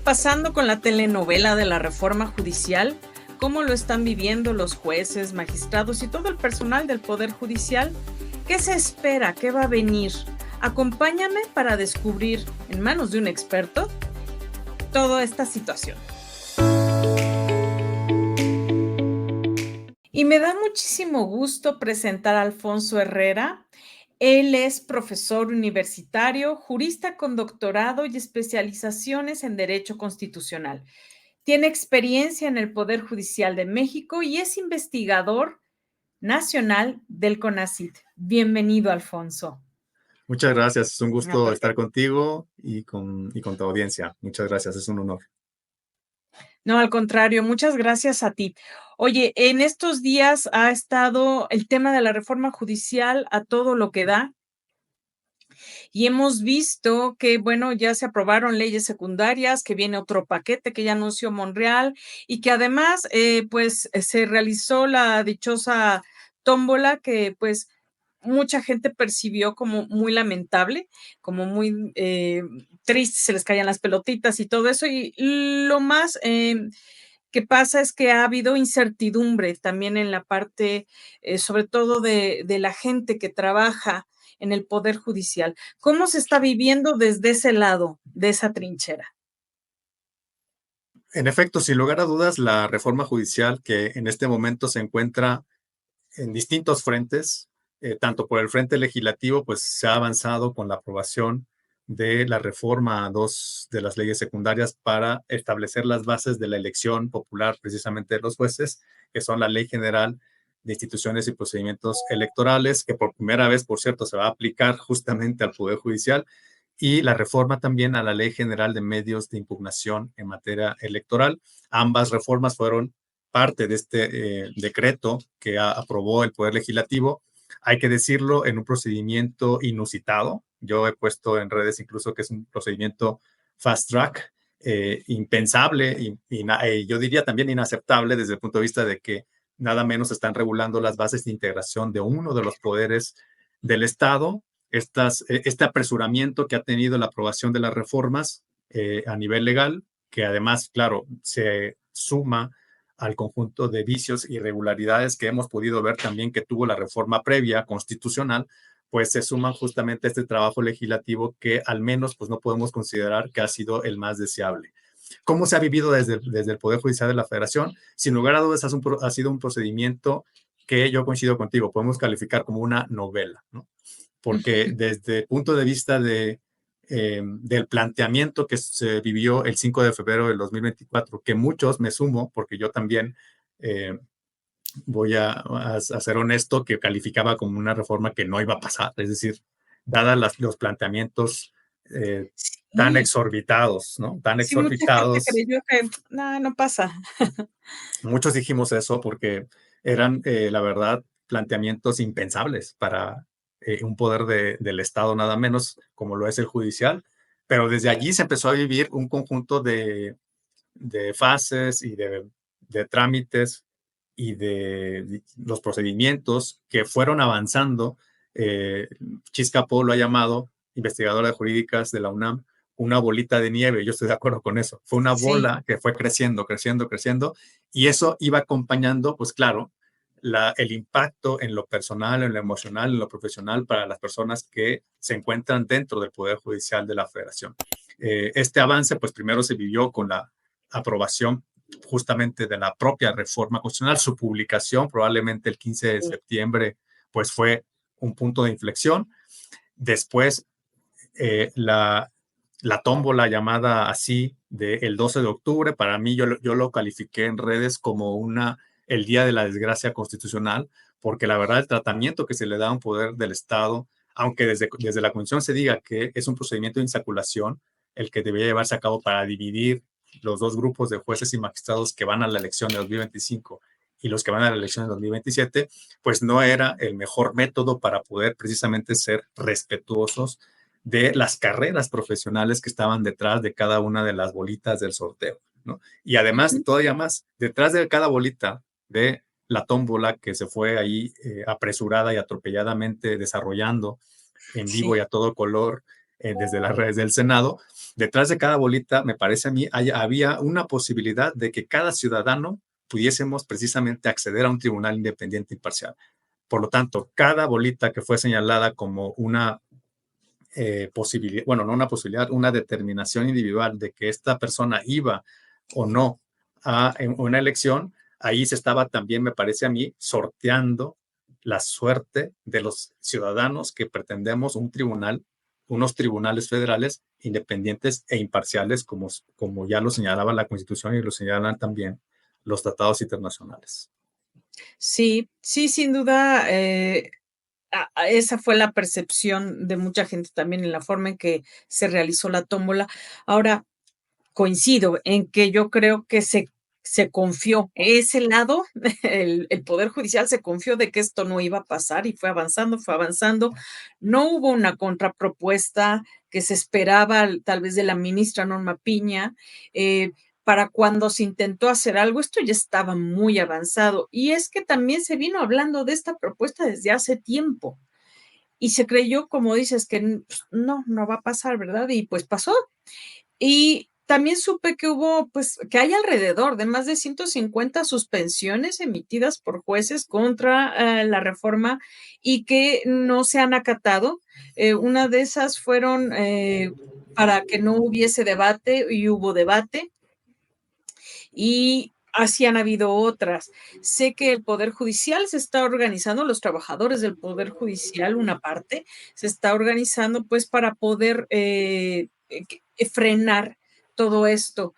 pasando con la telenovela de la reforma judicial? ¿Cómo lo están viviendo los jueces, magistrados y todo el personal del Poder Judicial? ¿Qué se espera? ¿Qué va a venir? Acompáñame para descubrir, en manos de un experto, toda esta situación. Y me da muchísimo gusto presentar a Alfonso Herrera. Él es profesor universitario, jurista con doctorado y especializaciones en Derecho Constitucional. Tiene experiencia en el Poder Judicial de México y es investigador nacional del CONACYT. Bienvenido, Alfonso. Muchas gracias, es un No, gusto estar perfecto. contigo y con tu audiencia. Muchas gracias, es un honor. No, al contrario, muchas gracias a ti. Oye, en estos días ha estado el tema de la reforma judicial a todo lo que da. Y hemos visto que, bueno, ya se aprobaron leyes secundarias, que viene otro paquete que ya anunció Monreal y que además, se realizó la dichosa tómbola que, pues, mucha gente percibió como muy lamentable, como muy triste, se les caían las pelotitas y todo eso. Y lo más que pasa es que ha habido incertidumbre también en la parte, sobre todo de la gente que trabaja en el Poder Judicial. ¿Cómo se está viviendo desde ese lado, de esa trinchera? En efecto, sin lugar a dudas, la reforma judicial que en este momento se encuentra en distintos frentes, tanto por el frente legislativo, pues se ha avanzado con la aprobación de la reforma a dos de las leyes secundarias para establecer las bases de la elección popular precisamente de los jueces, que son la Ley General de Instituciones y Procedimientos Electorales, que por primera vez, por cierto, se va a aplicar justamente al Poder Judicial, y la reforma también a la Ley General de Medios de Impugnación en materia electoral. Ambas reformas fueron parte de este decreto que aprobó el Poder Legislativo. Hay que decirlo, en un procedimiento inusitado. Yo he puesto en redes incluso que es un procedimiento fast track, impensable y yo diría también inaceptable desde el punto de vista de que nada menos están regulando las bases de integración de uno de los poderes del Estado. Este apresuramiento que ha tenido la aprobación de las reformas a nivel legal, que además, claro, se suma al conjunto de vicios y irregularidades que hemos podido ver también que tuvo la reforma previa constitucional, pues se suman justamente a este trabajo legislativo que al menos pues no podemos considerar que ha sido el más deseable. ¿Cómo se ha vivido desde el Poder Judicial de la Federación? Sin lugar a dudas, ha sido un procedimiento que yo coincido contigo, podemos calificar como una novela, ¿no? Porque desde el punto de vista del planteamiento que se vivió el 5 de febrero del 2024, que muchos me sumo, porque yo también eh, voy a ser honesto, que calificaba como una reforma que no iba a pasar, es decir, dadas los planteamientos tan Sí, exorbitados, ¿no? Tan sí, mucha gente exorbitados. creyó que no, no pasa. Muchos dijimos eso porque eran, la verdad, planteamientos impensables para un poder del Estado, nada menos como lo es el judicial. Pero desde allí se empezó a vivir un conjunto de fases y de trámites y de los procedimientos que fueron avanzando. Chisca Po lo ha llamado, investigadora de jurídicas de la UNAM, una bolita de nieve. Yo estoy de acuerdo con eso. Fue una Sí. bola que fue creciendo, creciendo, creciendo, y eso iba acompañando, pues claro, el impacto en lo personal, en lo emocional, en lo profesional para las personas que se encuentran dentro del Poder Judicial de la Federación. Este avance, pues primero se vivió con la aprobación justamente de la propia reforma constitucional, su publicación probablemente el 15 de septiembre, pues fue un punto de inflexión. Después, la tómbola llamada así del 12 de octubre, para mí yo lo califiqué en redes como el día de la desgracia constitucional, porque la verdad el tratamiento que se le da a un poder del Estado, aunque desde la Constitución se diga que es un procedimiento de insaculación, el que debería llevarse a cabo para dividir los dos grupos de jueces y magistrados que van a la elección de 2025 y los que van a la elección de 2027, pues no era el mejor método para poder precisamente ser respetuosos de las carreras profesionales que estaban detrás de cada una de las bolitas del sorteo, ¿no? Y además, todavía más, detrás de cada bolita de la tómbola que se fue ahí apresurada y atropelladamente desarrollando en vivo y Sí. a todo color desde las redes del Senado. Detrás de cada bolita, me parece a mí, había una posibilidad de que cada ciudadano pudiésemos precisamente acceder a un tribunal independiente e imparcial. Por lo tanto, cada bolita que fue señalada como una posibilidad, bueno, no una posibilidad, una determinación individual de que esta persona iba o no a una elección, ahí se estaba también, me parece a mí, sorteando la suerte de los ciudadanos que pretendemos un tribunal, unos tribunales federales independientes e imparciales, como ya lo señalaba la Constitución y lo señalan también los tratados internacionales. Sí, sí, sin duda, esa fue la percepción de mucha gente también en la forma en que se realizó la tómbola. Ahora, coincido en que yo creo que se confió, ese lado, el poder judicial se confió de que esto no iba a pasar y fue avanzando, fue avanzando. No hubo una contrapropuesta que se esperaba, tal vez de la ministra Norma Piña, para cuando se intentó hacer algo, esto ya estaba muy avanzado. Y es que también se vino hablando de esta propuesta desde hace tiempo y se creyó, como dices, que pues, no, no va a pasar, ¿verdad? Y pues pasó. Y también supe que hubo, pues, que hay alrededor de más de 150 suspensiones emitidas por jueces contra la reforma y que no se han acatado. Una de esas fueron para que no hubiese debate y hubo debate. Y así han habido otras. Sé que el Poder Judicial se está organizando, los trabajadores del Poder Judicial, una parte, se está organizando pues para poder frenar todo esto.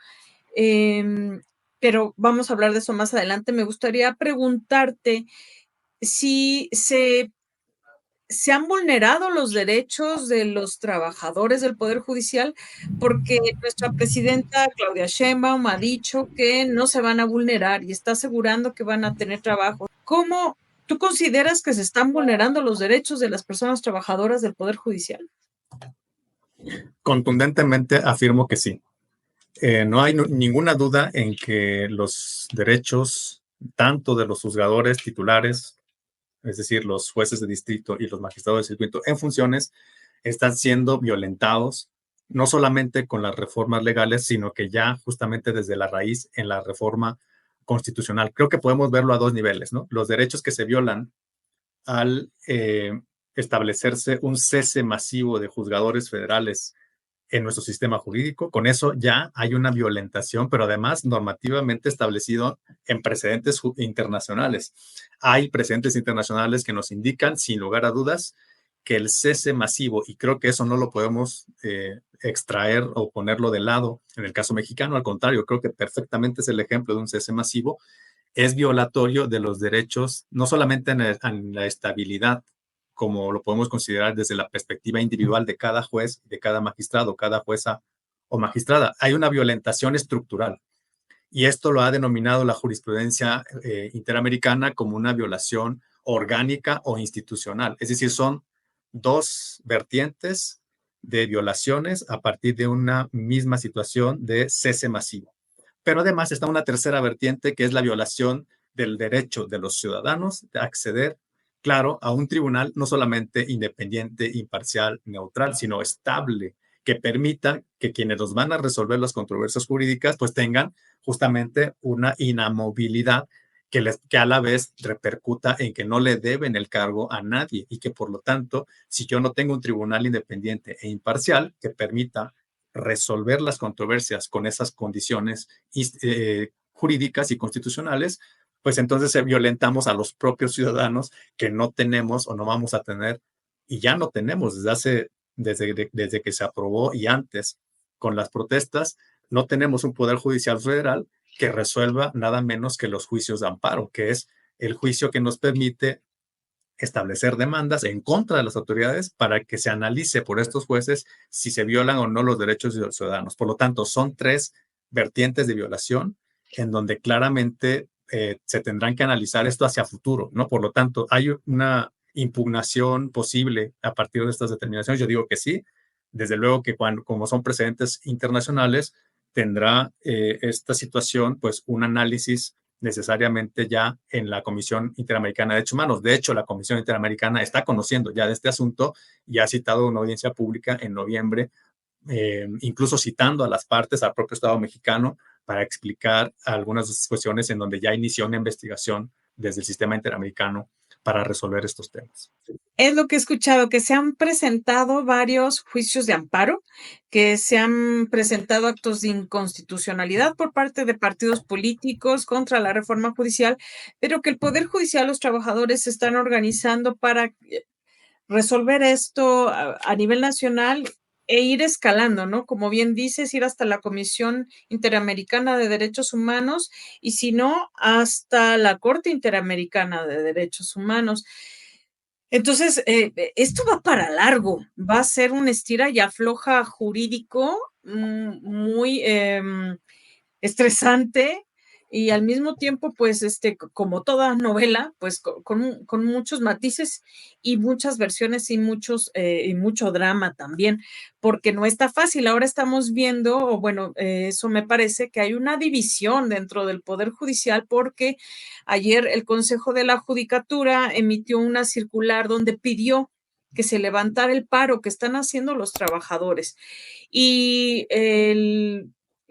Pero vamos a hablar de eso más adelante. Me gustaría preguntarte si se han vulnerado los derechos de los trabajadores del Poder Judicial, porque nuestra presidenta Claudia Sheinbaum ha dicho que no se van a vulnerar y está asegurando que van a tener trabajo. ¿Cómo tú consideras que se están vulnerando los derechos de las personas trabajadoras del Poder Judicial? Contundentemente afirmo que sí. No hay ninguna duda en que los derechos tanto de los juzgadores titulares, es decir, los jueces de distrito y los magistrados de circuito en funciones, están siendo violentados, no solamente con las reformas legales, sino que ya justamente desde la raíz en la reforma constitucional. Creo que podemos verlo a dos niveles, ¿no? Los derechos que se violan al establecerse un cese masivo de juzgadores federales en nuestro sistema jurídico. Con eso ya hay una violentación, pero además normativamente establecido en precedentes internacionales. Hay precedentes internacionales que nos indican, sin lugar a dudas, que el cese masivo, y creo que eso no lo podemos extraer o ponerlo de lado en el caso mexicano, al contrario, creo que perfectamente es el ejemplo de un cese masivo, es violatorio de los derechos, no solamente en la estabilidad, como lo podemos considerar desde la perspectiva individual de cada juez, de cada magistrado, cada jueza o magistrada. Hay una violentación estructural y esto lo ha denominado la jurisprudencia interamericana como una violación orgánica o institucional. Es decir, son dos vertientes de violaciones a partir de una misma situación de cese masivo. Pero además está una tercera vertiente que es la violación del derecho de los ciudadanos de acceder, claro, a un tribunal no solamente independiente, imparcial, neutral, sino estable, que permita que quienes nos van a resolver las controversias jurídicas pues tengan justamente una inamovilidad que a la vez repercuta en que no le deben el cargo a nadie y que por lo tanto, si yo no tengo un tribunal independiente e imparcial que permita resolver las controversias con esas condiciones jurídicas y constitucionales, pues entonces violentamos a los propios ciudadanos que no tenemos o no vamos a tener y ya no tenemos desde que se aprobó y antes con las protestas, no tenemos un poder judicial federal que resuelva nada menos que los juicios de amparo, que es el juicio que nos permite establecer demandas en contra de las autoridades para que se analice por estos jueces si se violan o no los derechos de los ciudadanos. Por lo tanto, son tres vertientes de violación en donde claramente se tendrán que analizar esto hacia futuro, ¿no? Por lo tanto, hay una impugnación posible a partir de estas determinaciones. Yo digo que sí. Desde luego que como son precedentes internacionales, tendrá esta situación, pues, un análisis necesariamente ya en la Comisión Interamericana de Derechos Humanos. De hecho, la Comisión Interamericana está conociendo ya de este asunto y ha citado una audiencia pública en noviembre, incluso citando a las partes, al propio Estado mexicano, para explicar algunas de esas cuestiones en donde ya inició una investigación desde el sistema interamericano para resolver estos temas. Es lo que he escuchado, que se han presentado varios juicios de amparo, que se han presentado actos de inconstitucionalidad por parte de partidos políticos contra la reforma judicial, pero que el Poder Judicial, los trabajadores se están organizando para resolver esto a nivel nacional e ir escalando, ¿no? Como bien dices, ir hasta la Comisión Interamericana de Derechos Humanos y si no, hasta la Corte Interamericana de Derechos Humanos. Entonces, esto va para largo, va a ser un estira y afloja jurídico muy estresante y al mismo tiempo, pues, como toda novela, pues, con muchos matices y muchas versiones y mucho drama también, porque no está fácil. Ahora estamos viendo, o bueno, eso me parece que hay una división dentro del Poder Judicial porque ayer el Consejo de la Judicatura emitió una circular donde pidió que se levantara el paro que están haciendo los trabajadores. Y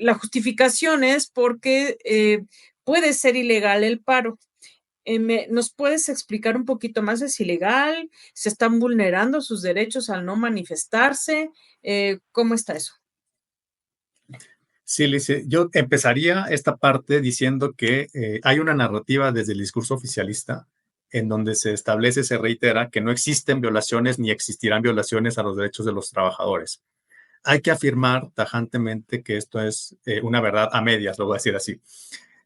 la justificación es porque puede ser ilegal el paro. ¿Nos puedes explicar un poquito más? ¿Es ilegal? ¿Se están vulnerando sus derechos al no manifestarse? ¿Cómo está eso? Sí, Liz, yo empezaría esta parte diciendo que hay una narrativa desde el discurso oficialista en donde se establece, se reitera que no existen violaciones ni existirán violaciones a los derechos de los trabajadores. Hay que afirmar tajantemente que esto es una verdad a medias, lo voy a decir así.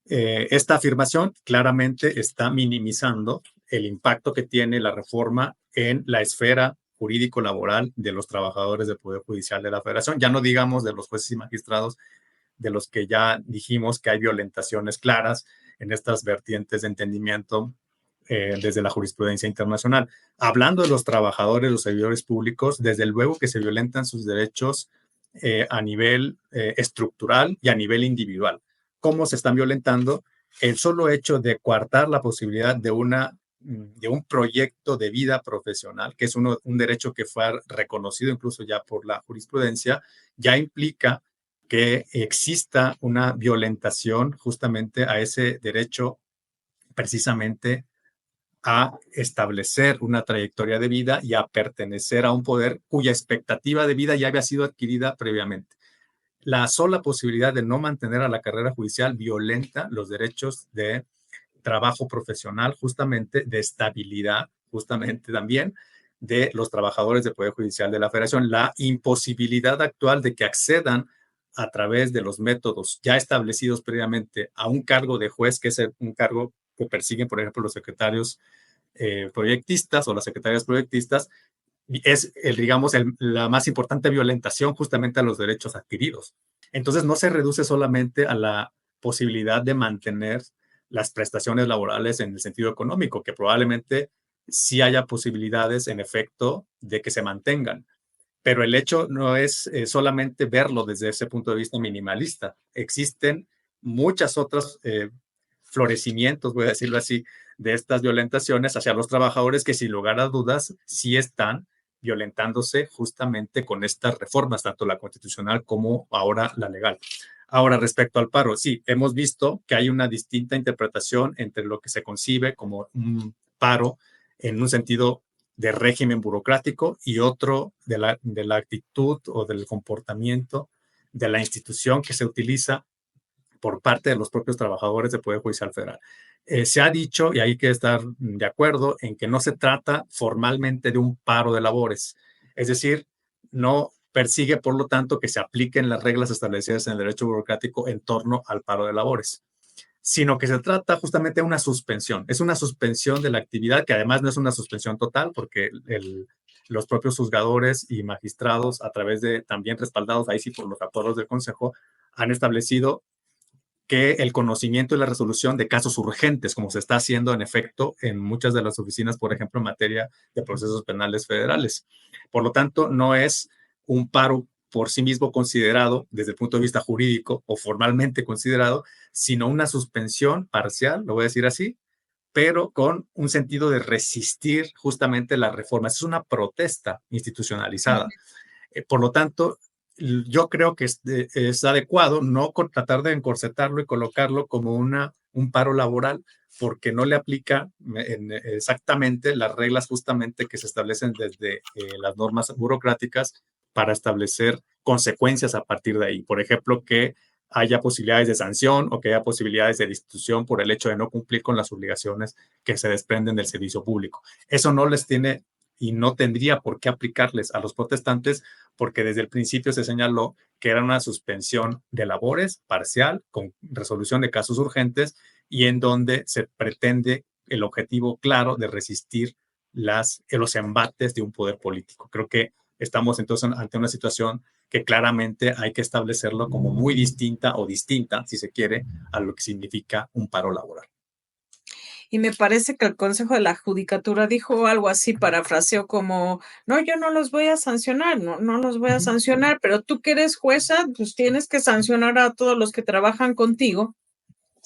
Esta afirmación claramente está minimizando el impacto que tiene la reforma en la esfera jurídico-laboral de los trabajadores del Poder Judicial de la Federación. Ya no digamos de los jueces y magistrados, de los que ya dijimos que hay violentaciones claras en estas vertientes de entendimiento desde la jurisprudencia internacional. Hablando de los trabajadores, los servidores públicos, desde luego que se violentan sus derechos a nivel estructural y a nivel individual. ¿Cómo se están violentando? El solo hecho de coartar la posibilidad de un proyecto de vida profesional, que es un derecho que fue reconocido incluso ya por la jurisprudencia, ya implica que exista una violentación justamente a ese derecho, precisamente a establecer una trayectoria de vida y a pertenecer a un poder cuya expectativa de vida ya había sido adquirida previamente. La sola posibilidad de no mantener a la carrera judicial violenta los derechos de trabajo profesional, justamente de estabilidad, justamente también de los trabajadores del Poder Judicial de la Federación, la imposibilidad actual de que accedan a través de los métodos ya establecidos previamente a un cargo de juez, que es un cargo que persiguen, por ejemplo, los secretarios proyectistas o las secretarias proyectistas, es, la más importante violentación justamente a los derechos adquiridos. Entonces, no se reduce solamente a la posibilidad de mantener las prestaciones laborales en el sentido económico, que probablemente sí haya posibilidades, en efecto, de que se mantengan. Pero el hecho no es solamente verlo desde ese punto de vista minimalista. Existen muchas otras florecimientos, voy a decirlo así, de estas violentaciones hacia los trabajadores que sin lugar a dudas sí están violentándose justamente con estas reformas, tanto la constitucional como ahora la legal. Ahora, respecto al paro, sí, hemos visto que hay una distinta interpretación entre lo que se concibe como un paro en un sentido de régimen burocrático y otro de la actitud o del comportamiento de la institución que se utiliza por parte de los propios trabajadores del Poder Judicial Federal. Se ha dicho, y hay que estar de acuerdo, en que no se trata formalmente de un paro de labores. Es decir, no persigue, por lo tanto, que se apliquen las reglas establecidas en el derecho burocrático en torno al paro de labores, sino que se trata justamente de una suspensión. Es una suspensión de la actividad, que además no es una suspensión total, porque los propios juzgadores y magistrados, a través de, también respaldados ahí sí por los acuerdos del Consejo, han establecido que el conocimiento y la resolución de casos urgentes, como se está haciendo en efecto en muchas de las oficinas, por ejemplo, en materia de procesos penales federales. Por lo tanto, no es un paro por sí mismo considerado desde el punto de vista jurídico o formalmente considerado, sino una suspensión parcial, lo voy a decir así, pero con un sentido de resistir justamente la reforma. Es una protesta institucionalizada. Por lo tanto, yo creo que es adecuado no tratar de encorsetarlo y colocarlo como un paro laboral, porque no le aplica exactamente las reglas justamente que se establecen desde las normas burocráticas para establecer consecuencias a partir de ahí. Por ejemplo, que haya posibilidades de sanción o que haya posibilidades de destitución por el hecho de no cumplir con las obligaciones que se desprenden del servicio público. Eso no les tiene y no tendría por qué aplicarles a los protestantes, porque desde el principio se señaló que era una suspensión de labores parcial con resolución de casos urgentes y en donde se pretende el objetivo claro de resistir los embates de un poder político. Creo que estamos entonces ante una situación que claramente hay que establecerlo como muy distinta o distinta, si se quiere, a lo que significa un paro laboral. Y me parece que el Consejo de la Judicatura dijo algo así, parafraseó como, no, yo no los voy a sancionar, no los voy a sancionar, pero tú que eres jueza, pues tienes que sancionar a todos los que trabajan contigo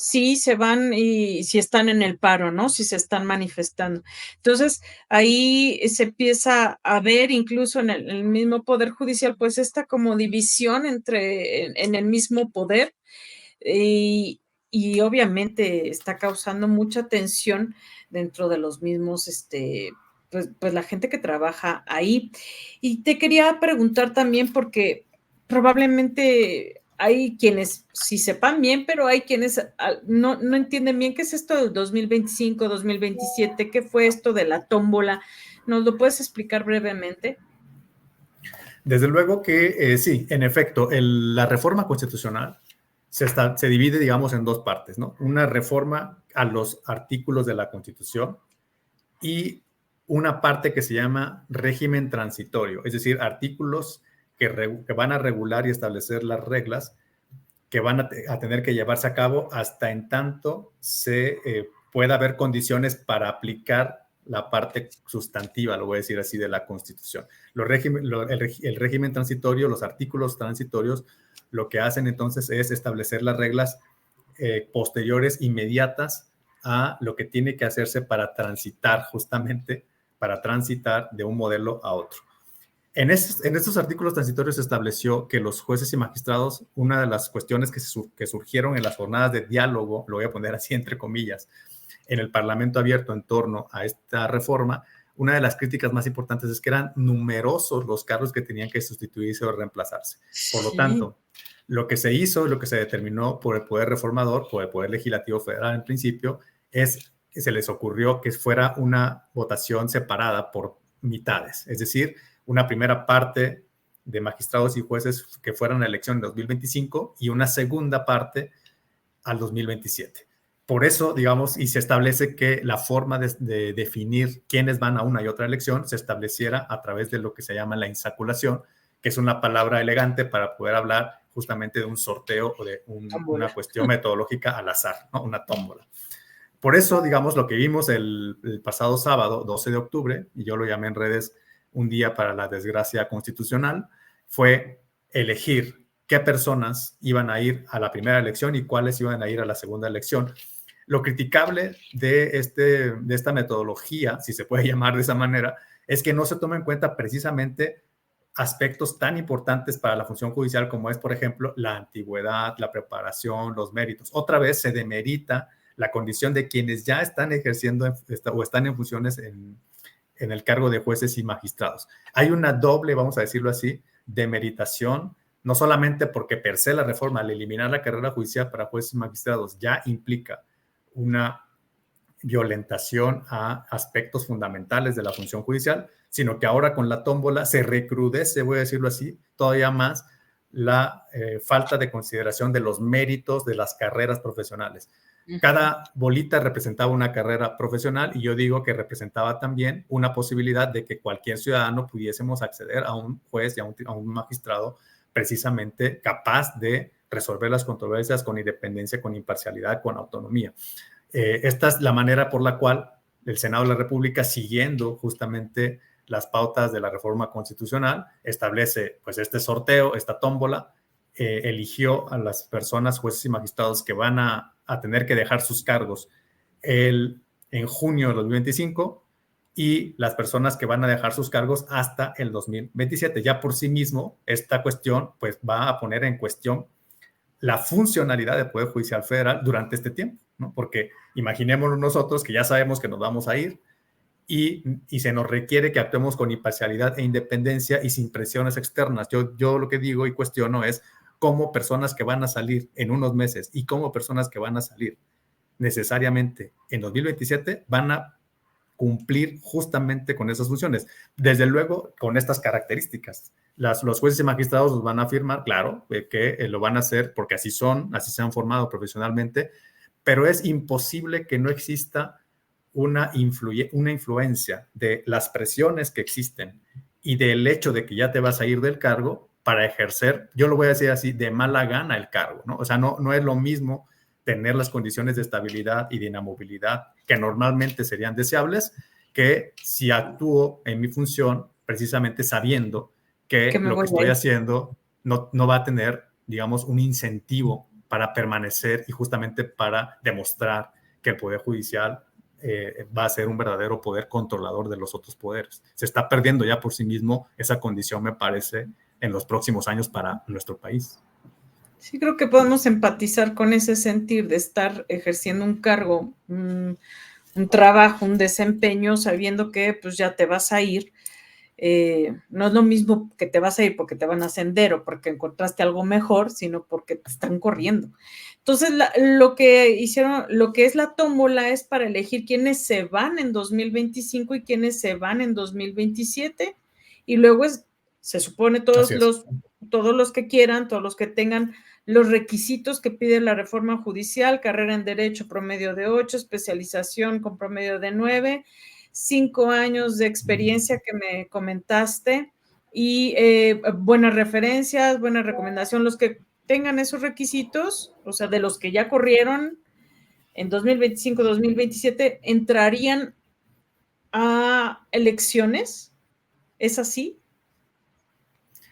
si se van y si están en el paro, ¿no? Si se están manifestando. Entonces, ahí se empieza a ver incluso en el mismo Poder Judicial, pues esta como división en el mismo poder y, y obviamente está causando mucha tensión dentro de los mismos, pues la gente que trabaja ahí. Y te quería preguntar también porque probablemente hay quienes sí sepan bien, pero hay quienes no entienden bien qué es esto del 2025, 2027, qué fue esto de la tómbola. ¿Nos lo puedes explicar brevemente? Desde luego que sí, en efecto, la reforma constitucional se divide, digamos, en dos partes, ¿no? Una reforma a los artículos de la Constitución y una parte que se llama régimen transitorio, es decir, artículos que van a regular y establecer las reglas que van a tener que llevarse a cabo hasta en tanto se pueda haber condiciones para aplicar la parte sustantiva, lo voy a decir así, de la Constitución. El régimen transitorio, los artículos transitorios, lo que hacen entonces es establecer las reglas posteriores, inmediatas a lo que tiene que hacerse para transitar, justamente, para transitar de un modelo a otro. En estos artículos transitorios se estableció que los jueces y magistrados, una de las cuestiones que surgieron en las jornadas de diálogo, lo voy a poner así entre comillas, en el Parlamento abierto en torno a esta reforma, una de las críticas más importantes es que eran numerosos los cargos que tenían que sustituirse o reemplazarse. Por lo tanto, lo que se hizo, lo que se determinó por el Poder Reformador, por el Poder Legislativo Federal en principio, es que se les ocurrió que fuera una votación separada por mitades, es decir, una primera parte de magistrados y jueces que fueran a elección en 2025 y una segunda parte al 2027. Por eso, digamos, y se establece que la forma de definir quiénes van a una y otra elección se estableciera a través de lo que se llama la insaculación, que es una palabra elegante para poder hablar justamente de un sorteo o de una cuestión metodológica al azar, ¿no? Una tómbola. Por eso, digamos, lo que vimos el pasado sábado, 12 de octubre, y yo lo llamé en redes un día para la desgracia constitucional, fue elegir qué personas iban a ir a la primera elección y cuáles iban a ir a la segunda elección. Lo criticable de esta metodología, si se puede llamar de esa manera, es que no se toma en cuenta precisamente aspectos tan importantes para la función judicial como es, por ejemplo, la antigüedad, la preparación, los méritos. Otra vez se demerita la condición de quienes ya están ejerciendo o están en funciones en el cargo de jueces y magistrados. Hay una doble, vamos a decirlo así, demeritación, no solamente porque per se la reforma al eliminar la carrera judicial para jueces y magistrados ya implica una violentación a aspectos fundamentales de la función judicial, sino que ahora con la tómbola se recrudece, voy a decirlo así, todavía más la falta de consideración de los méritos de las carreras profesionales. Cada bolita representaba una carrera profesional y yo digo que representaba también una posibilidad de que cualquier ciudadano pudiésemos acceder a un juez y a un magistrado precisamente capaz de resolver las controversias con independencia, con imparcialidad, con autonomía. Esta es la manera por la cual el Senado de la República, siguiendo justamente las pautas de la reforma constitucional, establece pues este sorteo, esta tómbola, eligió a las personas, jueces y magistrados que van a tener que dejar sus cargos en junio de 2025 y las personas que van a dejar sus cargos hasta el 2027. Ya por sí mismo, esta cuestión pues va a poner en cuestión la funcionalidad del Poder Judicial Federal durante este tiempo, ¿no? Porque imaginémonos nosotros que ya sabemos que nos vamos a ir y se nos requiere que actuemos con imparcialidad e independencia y sin presiones externas. Yo lo que digo y cuestiono es cómo personas que van a salir en unos meses y cómo personas que van a salir necesariamente en 2027 van a cumplir justamente con esas funciones. Desde luego, con estas características. Los jueces y magistrados nos van a afirmar, claro, que lo van a hacer porque así son, así se han formado profesionalmente, pero es imposible que no exista una influencia de las presiones que existen y del hecho de que ya te vas a ir del cargo para ejercer, yo lo voy a decir así, de mala gana el cargo, ¿no? O sea, no es lo mismo tener las condiciones de estabilidad y de inamovilidad que normalmente serían deseables, que si actúo en mi función precisamente sabiendo que lo que estoy haciendo no va a tener, digamos, un incentivo para permanecer y justamente para demostrar que el Poder Judicial va a ser un verdadero poder controlador de los otros poderes. Se está perdiendo ya por sí mismo esa condición, me parece, en los próximos años para nuestro país. Sí, creo que podemos empatizar con ese sentir de estar ejerciendo un cargo, un trabajo, un desempeño, sabiendo que pues ya te vas a ir. No es lo mismo que te vas a ir porque te van a ascender o porque encontraste algo mejor, sino porque te están corriendo. Entonces, lo que hicieron, lo que es la tómbola es para elegir quiénes se van en 2025 y quiénes se van en 2027. Y luego se supone todos los que quieran, todos los que tengan los requisitos que pide la reforma judicial, carrera en derecho, promedio de 8, especialización con promedio de 9, 5 años de experiencia que me comentaste y buenas referencias, buena recomendación, los que tengan esos requisitos, o sea, de los que ya corrieron en 2025, 2027, entrarían a elecciones. ¿Es así?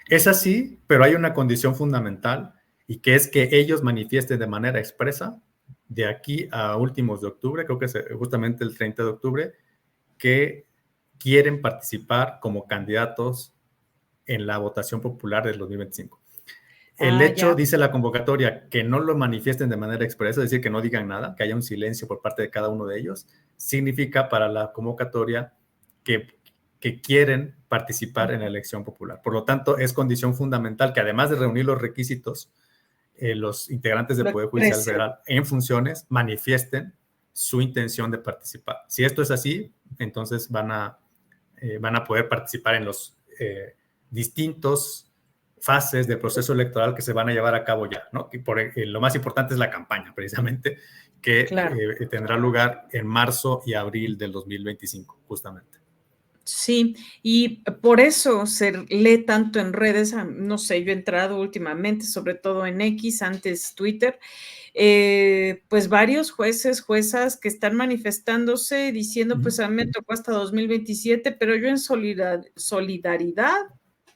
Es así, pero hay una condición fundamental y que es que ellos manifiesten de manera expresa de aquí a últimos de octubre, creo que es justamente el 30 de octubre, que quieren participar como candidatos en la votación popular del 2025. El hecho, dice la convocatoria, que no lo manifiesten de manera expresa, es decir, que no digan nada, que haya un silencio por parte de cada uno de ellos, significa para la convocatoria que quieren participar en la elección popular. Por lo tanto, es condición fundamental que además de reunir los requisitos, los integrantes del Poder Judicial Federal en funciones manifiesten su intención de participar. Si esto es así, entonces van a poder participar en los distintos fases del proceso electoral que se van a llevar a cabo ya, ¿no? Y lo más importante es la campaña, precisamente, que tendrá lugar en marzo y abril del 2025, justamente. Sí, y por eso se lee tanto en redes, no sé, yo he entrado últimamente, sobre todo en X, antes Twitter, pues varios jueces, juezas que están manifestándose diciendo, pues a mí me tocó hasta 2027, pero yo en solidaridad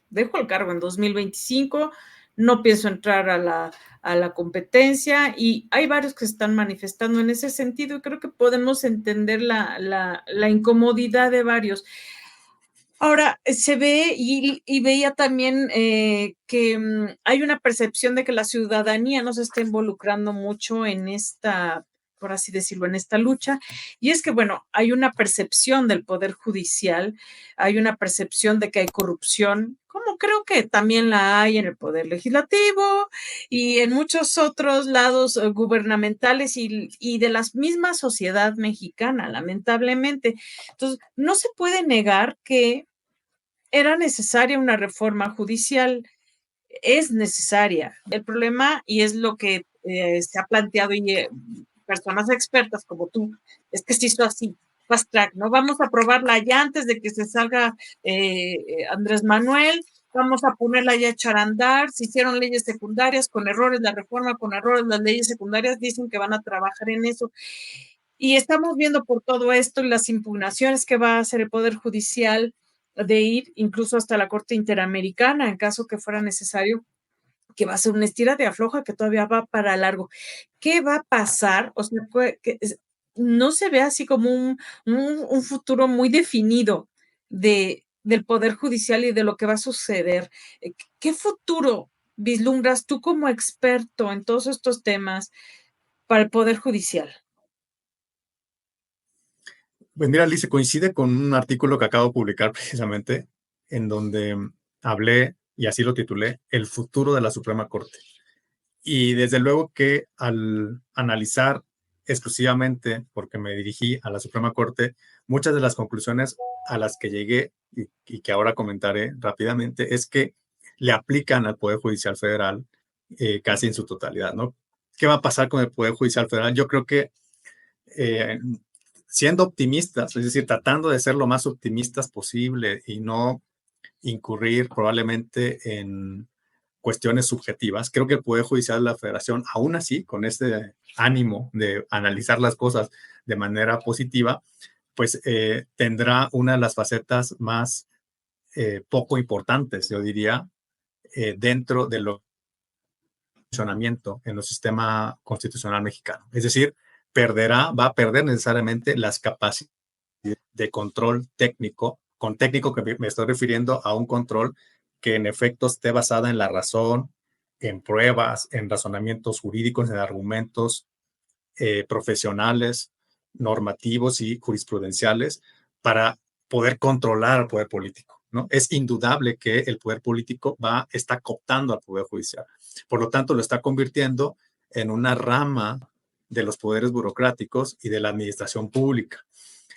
dejo el cargo en 2025, no pienso entrar a la competencia, y hay varios que se están manifestando en ese sentido y creo que podemos entender la incomodidad de varios. Ahora, se ve y veía también que hay una percepción de que la ciudadanía no se está involucrando mucho en esta, por así decirlo, en esta lucha. Y es que, bueno, hay una percepción del Poder Judicial, hay una percepción de que hay corrupción, como creo que también la hay en el Poder Legislativo y en muchos otros lados gubernamentales y de la misma sociedad mexicana, lamentablemente. Entonces, no se puede negar que era necesaria una reforma judicial, es necesaria. El problema, y es lo que se ha planteado y personas expertas como tú, es que se hizo así, fast track, ¿no? Vamos a aprobarla ya antes de que se salga Andrés Manuel, vamos a ponerla ya a echar a andar, se hicieron leyes secundarias con errores, la reforma con errores, las leyes secundarias dicen que van a trabajar en eso. Y estamos viendo por todo esto y las impugnaciones que va a hacer el Poder Judicial de ir incluso hasta la Corte Interamericana en caso que fuera necesario, que va a ser una estira de afloja que todavía va para largo. ¿Qué va a pasar? O sea, no se ve así como un futuro muy definido del Poder Judicial y de lo que va a suceder. ¿Qué futuro vislumbras tú como experto en todos estos temas para el Poder Judicial? Pues mira, Lice, coincide con un artículo que acabo de publicar precisamente, en donde hablé, y así lo titulé, El futuro de la Suprema Corte. Y desde luego que al analizar exclusivamente, porque me dirigí a la Suprema Corte, muchas de las conclusiones a las que llegué y que ahora comentaré rápidamente es que le aplican al Poder Judicial Federal casi en su totalidad, ¿no? ¿Qué va a pasar con el Poder Judicial Federal? Yo creo que eh, siendo optimistas, es decir, tratando de ser lo más optimistas posible y no incurrir probablemente en cuestiones subjetivas. Creo que el Poder Judicial de la Federación, aún así, con este ánimo de analizar las cosas de manera positiva, pues tendrá una de las facetas más poco importantes, yo diría, dentro de lo funcionamiento en el sistema constitucional mexicano. Es decir, va a perder necesariamente las capacidades de control técnico, con técnico que me estoy refiriendo a un control que en efecto esté basada en la razón, en pruebas, en razonamientos jurídicos, en argumentos profesionales, normativos y jurisprudenciales para poder controlar al poder político, ¿no? Es indudable que el poder político está cooptando al poder judicial. Por lo tanto, lo está convirtiendo en una rama de los poderes burocráticos y de la administración pública.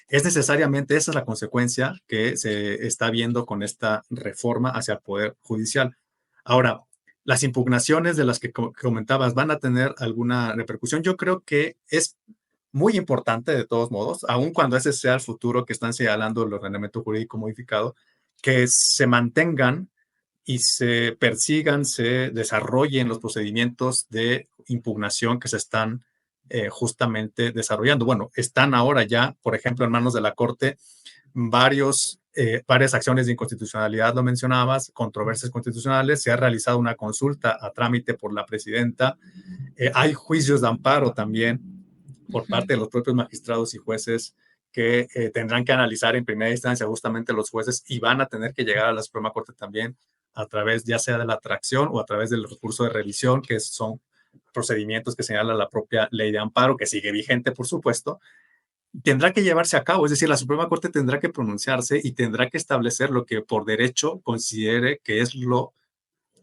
Es necesariamente esa es la consecuencia que se está viendo con esta reforma hacia el Poder Judicial. Ahora, las impugnaciones de las que comentabas van a tener alguna repercusión. Yo creo que es muy importante de todos modos, aun cuando ese sea el futuro que están señalando el ordenamiento jurídico modificado, que se mantengan y se persigan, se desarrollen los procedimientos de impugnación que se están justamente desarrollando. Bueno, están ahora ya, por ejemplo, en manos de la Corte varias acciones de inconstitucionalidad, lo mencionabas, controversias constitucionales, se ha realizado una consulta a trámite por la presidenta, hay juicios de amparo también por parte de los propios magistrados y jueces que tendrán que analizar en primera instancia justamente los jueces y van a tener que llegar a la Suprema Corte también a través ya sea de la atracción o a través del recurso de revisión, que son procedimientos que señala la propia ley de amparo, que sigue vigente, por supuesto, tendrá que llevarse a cabo. Es decir, la Suprema Corte tendrá que pronunciarse y tendrá que establecer lo que por derecho considere que es lo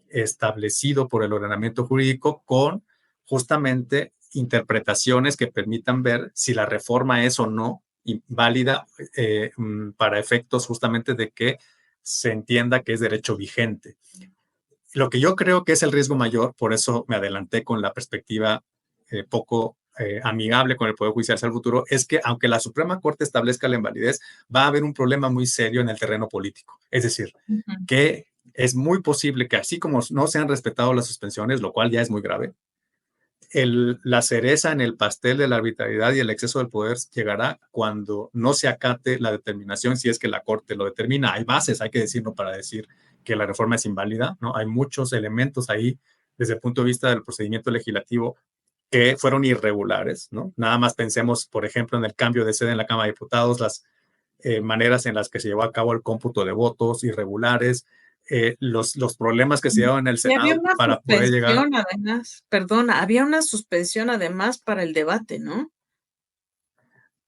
establecido por el ordenamiento jurídico con justamente interpretaciones que permitan ver si la reforma es o no válida para efectos justamente de que se entienda que es derecho vigente. Lo que yo creo que es el riesgo mayor, por eso me adelanté con la perspectiva poco amigable con el Poder Judicial hacia el futuro, es que aunque la Suprema Corte establezca la invalidez, va a haber un problema muy serio en el terreno político. Es decir, que es muy posible que así como no se han respetado las suspensiones, lo cual ya es muy grave, la cereza en el pastel de la arbitrariedad y el exceso del poder llegará cuando no se acate la determinación, si es que la Corte lo determina. Hay bases, hay que decirlo, para decir que la reforma es inválida, ¿no? Hay muchos elementos ahí desde el punto de vista del procedimiento legislativo que fueron irregulares, ¿no? Nada más pensemos, por ejemplo, en el cambio de sede en la Cámara de Diputados, las maneras en las que se llevó a cabo el cómputo de votos irregulares, los problemas que se llevan en el Y había Senado una para poder llegar. suspensión además, perdona, había una suspensión además para el debate, ¿no?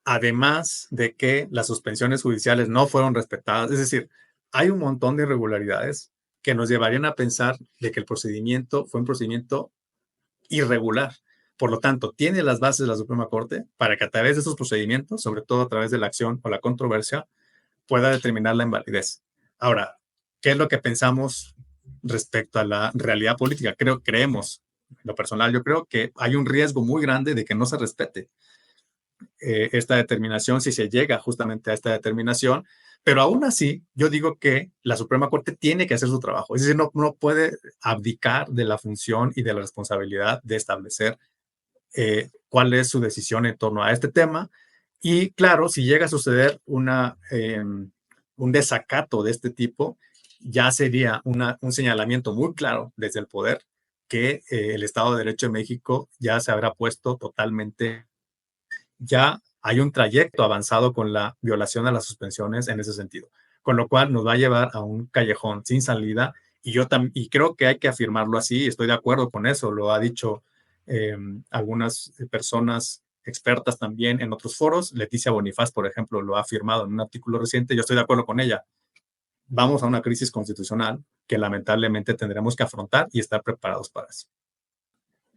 Además de que las suspensiones judiciales no fueron respetadas. Es decir, hay un montón de irregularidades que nos llevarían a pensar de que el procedimiento fue un procedimiento irregular. Por lo tanto, tiene las bases de la Suprema Corte para que a través de esos procedimientos, sobre todo a través de la acción o la controversia, pueda determinar la invalidez. Ahora, ¿qué es lo que pensamos respecto a la realidad política? Creemos, en lo personal, yo creo que hay un riesgo muy grande de que no se respete esta determinación si se llega justamente a esta determinación, pero aún así yo digo que la Suprema Corte tiene que hacer su trabajo, es decir, no puede abdicar de la función y de la responsabilidad de establecer cuál es su decisión en torno a este tema y claro, si llega a suceder una un desacato de este tipo, ya sería un señalamiento muy claro desde el poder que el Estado de Derecho de México ya se habrá puesto totalmente, ya hay un trayecto avanzado con la violación a las suspensiones en ese sentido, con lo cual nos va a llevar a un callejón sin salida y creo que hay que afirmarlo así, estoy de acuerdo con eso, lo ha dicho eh, algunas personas expertas también en otros foros, Leticia Bonifaz, por ejemplo, lo ha afirmado en un artículo reciente, yo estoy de acuerdo con ella, vamos a una crisis constitucional que lamentablemente tendremos que afrontar y estar preparados para eso.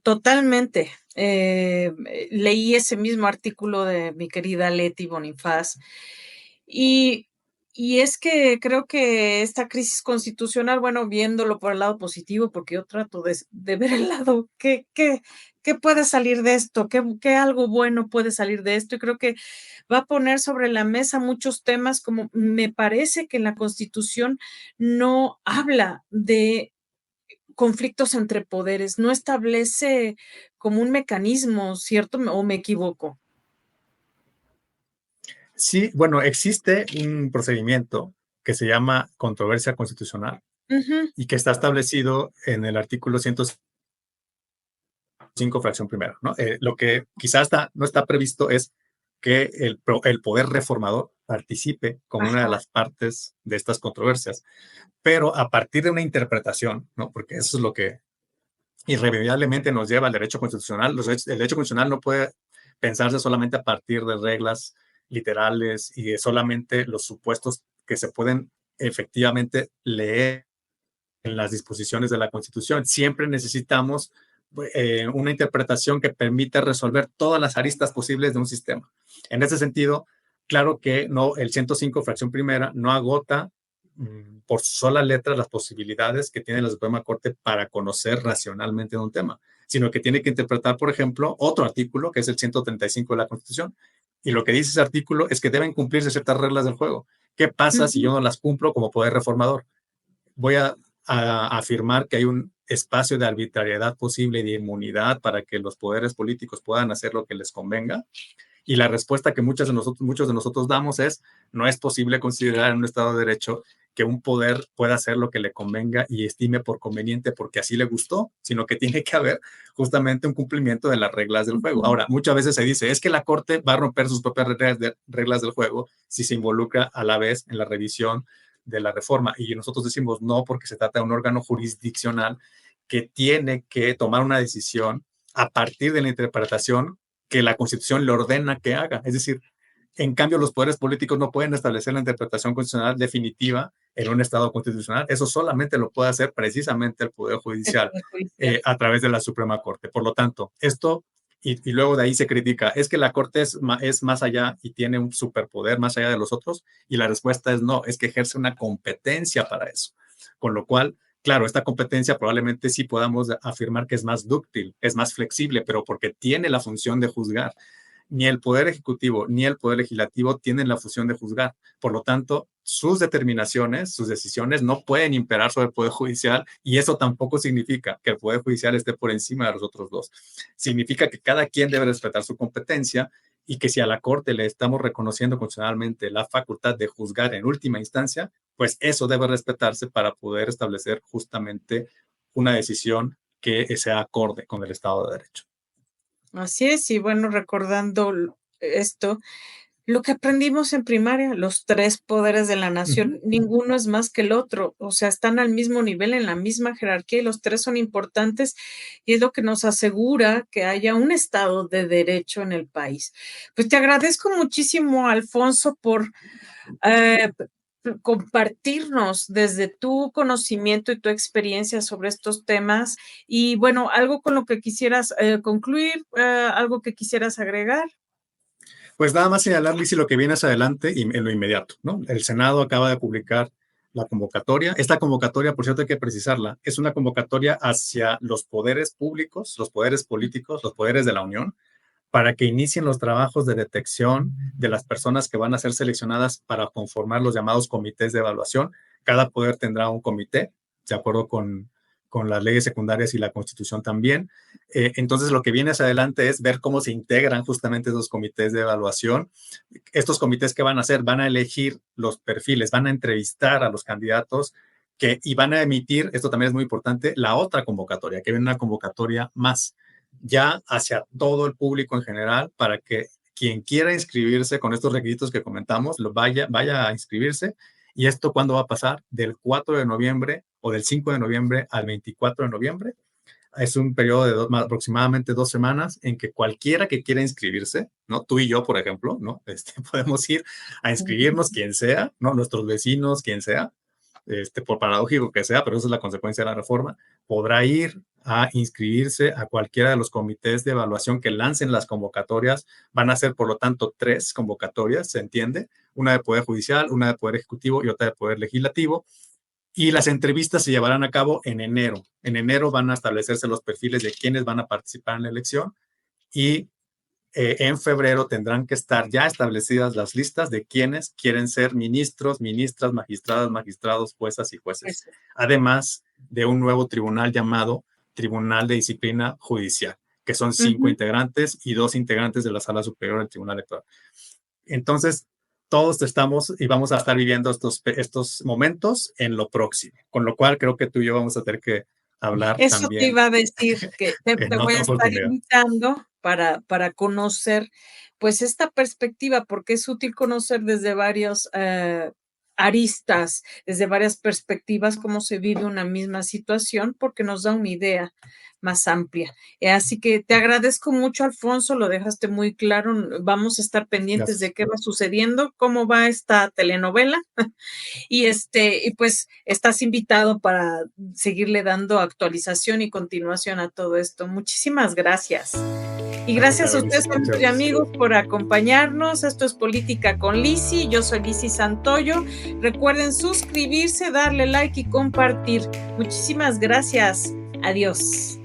Totalmente. Leí ese mismo artículo de mi querida Leti Bonifaz y, y es que creo que esta crisis constitucional, bueno, viéndolo por el lado positivo, porque yo trato de ver el lado, ¿qué puede salir de esto? ¿Qué algo bueno puede salir de esto? Y creo que va a poner sobre la mesa muchos temas, como me parece que la Constitución no habla de conflictos entre poderes, no establece como un mecanismo, ¿cierto? ¿O me equivoco? Sí, bueno, existe un procedimiento que se llama controversia constitucional Ujú. y que está establecido en el artículo 105, fracción primera, ¿no? Lo que quizás no está previsto es que el poder reformador participe como una de Ajá. las partes de estas controversias, pero a partir de una interpretación, ¿no? Porque eso es lo que irremediablemente nos lleva al derecho constitucional. El derecho constitucional no puede pensarse solamente a partir de reglas literales y de solamente los supuestos que se pueden efectivamente leer en las disposiciones de la Constitución. Siempre necesitamos una interpretación que permita resolver todas las aristas posibles de un sistema. En ese sentido, claro que no, el 105, fracción primera, no agota por sola letra las posibilidades que tiene la Suprema Corte para conocer racionalmente un tema, sino que tiene que interpretar, por ejemplo, otro artículo, que es el 135 de la Constitución. Y lo que dice ese artículo es que deben cumplirse ciertas reglas del juego. ¿Qué pasa si Ujú. yo no las cumplo como poder reformador? Voy a afirmar que hay un espacio de arbitrariedad posible y de inmunidad para que los poderes políticos puedan hacer lo que les convenga. Y la respuesta que muchos de nosotros damos es, no es posible considerar en un Estado de Derecho que un poder pueda hacer lo que le convenga y estime por conveniente porque así le gustó, sino que tiene que haber justamente un cumplimiento de las reglas del juego. Ujú. Ahora, muchas veces se dice, es que la Corte va a romper sus propias reglas del juego si se involucra a la vez en la revisión de la reforma. Y nosotros decimos no, porque se trata de un órgano jurisdiccional que tiene que tomar una decisión a partir de la interpretación que la Constitución le ordena que haga. Es decir, en cambio, los poderes políticos no pueden establecer la interpretación constitucional definitiva en un Estado constitucional. Eso solamente lo puede hacer precisamente el Poder El Judicial Poder Judicial. a través de la Suprema Corte. Por lo tanto, esto, y luego de ahí se critica, es que la Corte es más allá y tiene un superpoder más allá de los otros, y la respuesta es no, es que ejerce una competencia para eso. Con lo cual, claro, esta competencia probablemente sí podamos afirmar que es más dúctil, es más flexible, pero porque tiene la función de juzgar. Ni el Poder Ejecutivo ni el Poder Legislativo tienen la función de juzgar. Por lo tanto, sus determinaciones, sus decisiones no pueden imperar sobre el Poder Judicial y eso tampoco significa que el Poder Judicial esté por encima de los otros dos. Significa que cada quien debe respetar su competencia y que si a la Corte le estamos reconociendo constitucionalmente la facultad de juzgar en última instancia, pues eso debe respetarse para poder establecer justamente una decisión que sea acorde con el Estado de Derecho. Así es, y bueno, recordando esto, lo que aprendimos en primaria, los 3 poderes de la Uh -huh. nación, ninguno es más que el otro, o sea, están al mismo nivel, en la misma jerarquía, y los 3 son importantes, y es lo que nos asegura que haya un Estado de derecho en el país. Pues, te agradezco muchísimo, Alfonso, por, eh, compartirnos desde tu conocimiento y tu experiencia sobre estos temas. Y bueno, algo con lo que quisieras concluir, algo que quisieras agregar. Pues nada más señalar, Lizy, lo que viene hacia adelante y en lo inmediato, ¿no? El Senado acaba de publicar la convocatoria. Esta convocatoria, por cierto, hay que precisarla, es una convocatoria hacia los poderes públicos, los poderes políticos, los poderes de la Unión, para que inicien los trabajos de detección de las personas que van a ser seleccionadas para conformar los llamados comités de evaluación. Cada poder tendrá un comité, de acuerdo con con las leyes secundarias y la Constitución también. Entonces, lo que viene hacia adelante es ver cómo se integran justamente esos comités de evaluación. Estos comités, ¿qué van a hacer? Van a elegir los perfiles, van a entrevistar a los candidatos y van a emitir, esto también es muy importante, la otra convocatoria, que viene una convocatoria más, ya hacia todo el público en general, para que quien quiera inscribirse con estos requisitos que comentamos, vaya a inscribirse. ¿Y esto cuándo va a pasar? Del 4 de noviembre o del 5 de noviembre al 24 de noviembre. Es un periodo de aproximadamente 2 semanas en que cualquiera que quiera inscribirse, ¿no? Tú y yo, por ejemplo, ¿no? Podemos ir a inscribirnos, quien sea, ¿no? Nuestros vecinos, quien sea, por paradójico que sea, pero esa es la consecuencia de la reforma, podrá ir a inscribirse a cualquiera de los comités de evaluación que lancen las convocatorias. Van a ser, por lo tanto, 3 convocatorias, ¿se entiende? Una de Poder Judicial, una de Poder Ejecutivo y otra de Poder Legislativo. Y las entrevistas se llevarán a cabo en enero. En enero van a establecerse los perfiles de quienes van a participar en la elección y en febrero tendrán que estar ya establecidas las listas de quienes quieren ser ministros, ministras, magistradas, magistrados, juezas y jueces. Además de un nuevo tribunal llamado Tribunal de Disciplina Judicial, que son 5 integrantes y 2 integrantes de la Sala Superior del Tribunal Electoral. Entonces, todos estamos y vamos a estar viviendo estos momentos en lo próximo, con lo cual creo que tú y yo vamos a tener que hablar Eso también. te iba a decir, que te voy a estar invitando para conocer, pues, esta perspectiva, porque es útil conocer desde varios aristas, desde varias perspectivas, cómo se vive una misma situación, porque nos da una idea más amplia. Así que te agradezco mucho, Alfonso, lo dejaste muy claro. Vamos a estar pendientes de qué va sucediendo, cómo va esta telenovela. Y pues estás invitado para seguirle dando actualización y continuación a todo esto. Muchísimas gracias. Y gracias a ustedes, amigos, por acompañarnos. Esto es Política con Lizzy. Yo soy Lizzy Santoyo. Recuerden suscribirse, darle like y compartir. Muchísimas gracias. Adiós.